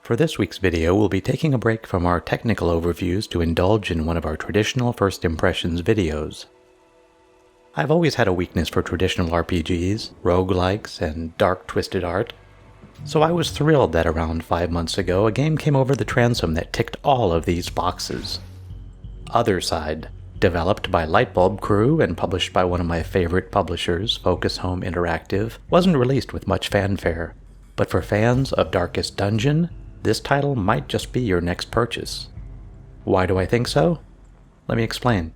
For this week's video, we'll be taking a break from our technical overviews to indulge in one of our traditional First Impressions videos. I've always had a weakness for traditional RPGs, roguelikes, and dark twisted art, so I was thrilled that around 5 months ago a game came over the transom that ticked all of these boxes. Othercide, developed by Lightbulb Crew and published by one of my favorite publishers, Focus Home Interactive, wasn't released with much fanfare, but for fans of Darkest Dungeon, this title might just be your next purchase. Why do I think so? Let me explain.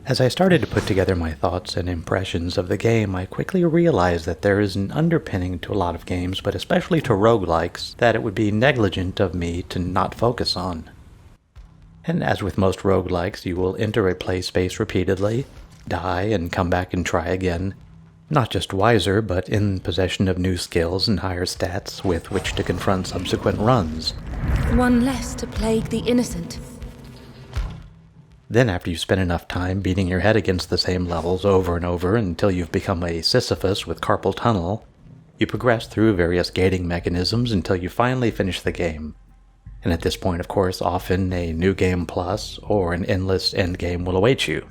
As I started to put together my thoughts and impressions of the game, I quickly realized that there is an underpinning to a lot of games, but especially to roguelikes, that it would be negligent of me to not focus on. And as with most roguelikes, you will enter a play space repeatedly, die, and come back and try again, not just wiser, but in possession of new skills and higher stats with which to confront subsequent runs. One less to plague the innocent. Then after you spend enough time beating your head against the same levels over and over until you've become a Sisyphus with carpal tunnel, you progress through various gating mechanisms until you finally finish the game. And at this point, of course, often a New Game Plus or an endless endgame will await you.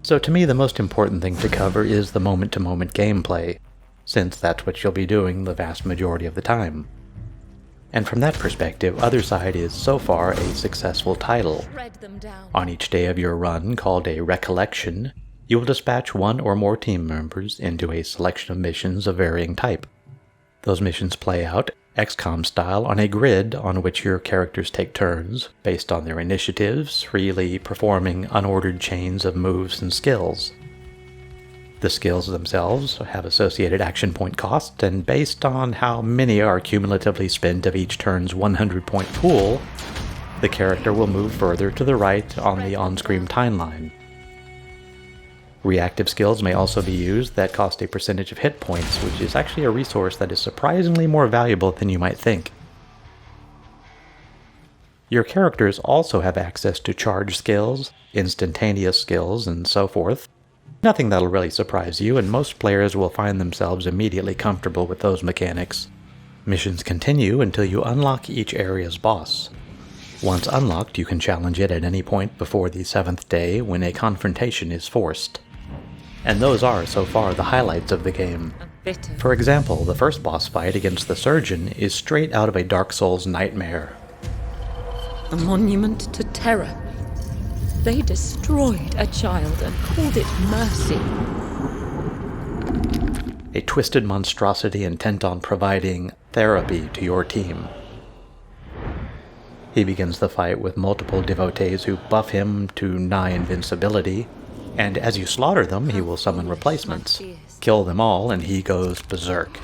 So to me, the most important thing to cover is the moment-to-moment gameplay, since that's what you'll be doing the vast majority of the time. And from that perspective, Othercide is so far a successful title. On each day of your run, called a recollection, you will dispatch one or more team members into a selection of missions of varying type. Those missions play out, XCOM style, on a grid on which your characters take turns, based on their initiatives, freely performing unordered chains of moves and skills. The skills themselves have associated action point costs, and based on how many are cumulatively spent of each turn's 100-point pool, the character will move further to the right on the on-screen timeline. Reactive skills may also be used that cost a percentage of hit points, which is actually a resource that is surprisingly more valuable than you might think. Your characters also have access to charge skills, instantaneous skills, and so forth. Nothing that'll really surprise you, and most players will find themselves immediately comfortable with those mechanics. Missions continue until you unlock each area's boss. Once unlocked, you can challenge it at any point before the 7th day when a confrontation is forced. And those are, so far, the highlights of the game. For example, the first boss fight against the Surgeon is straight out of a Dark Souls nightmare. A monument to terror. They destroyed a child and called it mercy. A twisted monstrosity intent on providing therapy to your team. He begins the fight with multiple devotees who buff him to nigh invincibility, and as you slaughter them, he will summon replacements. Kill them all, and he goes berserk.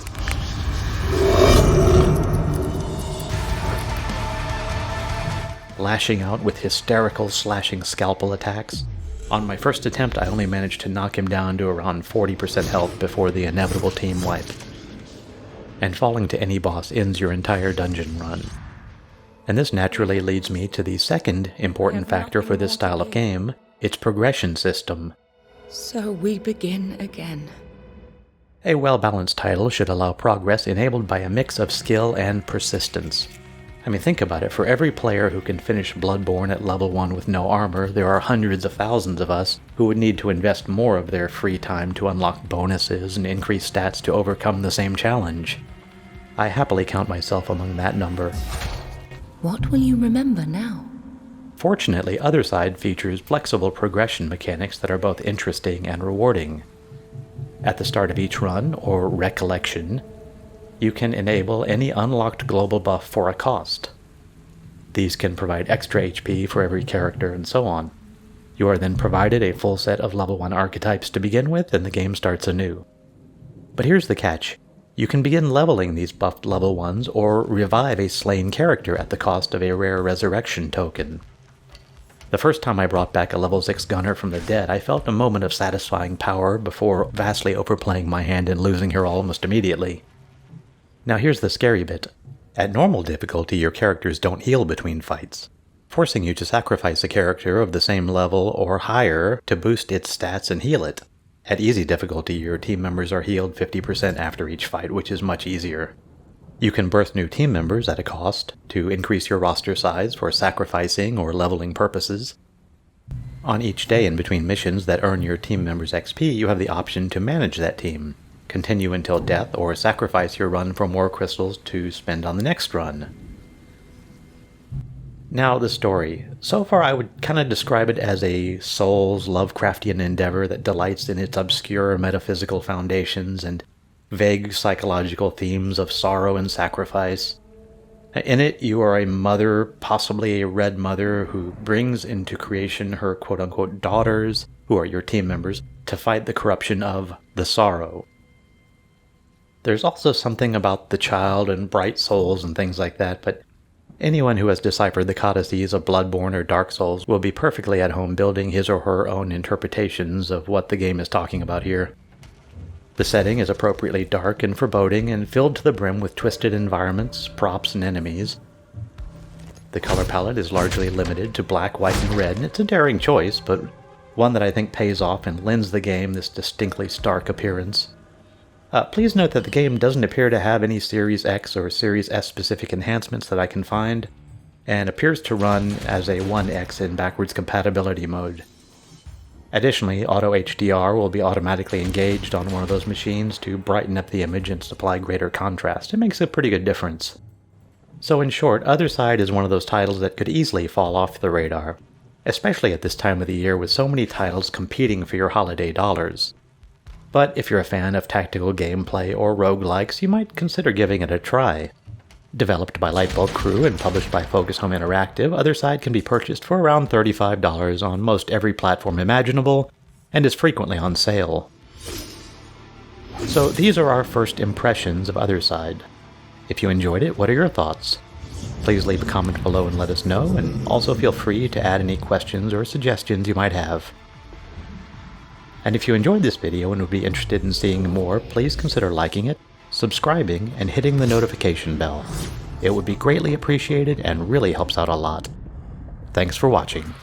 Lashing out with hysterical slashing scalpel attacks. On my first attempt, I only managed to knock him down to around 40% health before the inevitable team wipe. And falling to any boss ends your entire dungeon run. And this naturally leads me to the second important factor for this style of game, its progression system. So we begin again. A well-balanced title should allow progress enabled by a mix of skill and persistence. I mean, think about it. For every player who can finish Bloodborne at level 1 with no armor, there are hundreds of thousands of us who would need to invest more of their free time to unlock bonuses and increase stats to overcome the same challenge. I happily count myself among that number. What will you remember now? Fortunately, Othercide features flexible progression mechanics that are both interesting and rewarding. At the start of each run, or recollection, you can enable any unlocked global buff for a cost. These can provide extra HP for every character and so on. You are then provided a full set of level 1 archetypes to begin with, and the game starts anew. But here's the catch. You can begin leveling these buffed level 1s or revive a slain character at the cost of a rare resurrection token. The first time I brought back a level 6 gunner from the dead, I felt a moment of satisfying power before vastly overplaying my hand and losing her almost immediately. Now here's the scary bit. At normal difficulty, your characters don't heal between fights. forcing you to sacrifice a character of the same level or higher to boost its stats and heal it. At easy difficulty, your team members are healed 50% after each fight, which is much easier. You can birth new team members at a cost to increase your roster size for sacrificing or leveling purposes. On each day in between missions that earn your team members XP, you have the option to manage that team, continue until death, or sacrifice your run for more crystals to spend on the next run. Now, the story. So far, I would kind of describe it as a Souls Lovecraftian endeavor that delights in its obscure metaphysical foundations and vague psychological themes of sorrow and sacrifice. In it, you are a mother, possibly a red mother, who brings into creation her quote-unquote daughters, who are your team members, to fight the corruption of the sorrow. There's also something about the child and bright souls and things like that, but anyone who has deciphered the codices of Bloodborne or Dark Souls will be perfectly at home building his or her own interpretations of what the game is talking about here. The setting is appropriately dark and foreboding and filled to the brim with twisted environments, props, and enemies. The color palette is largely limited to black, white, and red, and it's a daring choice, but one that I think pays off and lends the game this distinctly stark appearance. Please note that the game doesn't appear to have any Series X or Series S specific enhancements that I can find, and appears to run as a 1X in backwards compatibility mode. Additionally, Auto HDR will be automatically engaged on one of those machines to brighten up the image and supply greater contrast. It makes a pretty good difference. So in short, Othercide is one of those titles that could easily fall off the radar, especially at this time of the year with so many titles competing for your holiday dollars. But if you're a fan of tactical gameplay or roguelikes, you might consider giving it a try. Developed by Lightbulb Crew and published by Focus Home Interactive, Othercide can be purchased for around $35 on most every platform imaginable, and is frequently on sale. So these are our first impressions of Othercide. If you enjoyed it, what are your thoughts? Please leave a comment below and let us know, and also feel free to add any questions or suggestions you might have. And if you enjoyed this video and would be interested in seeing more, please consider liking it, subscribing, and hitting the notification bell. It would be greatly appreciated and really helps out a lot. Thanks for watching.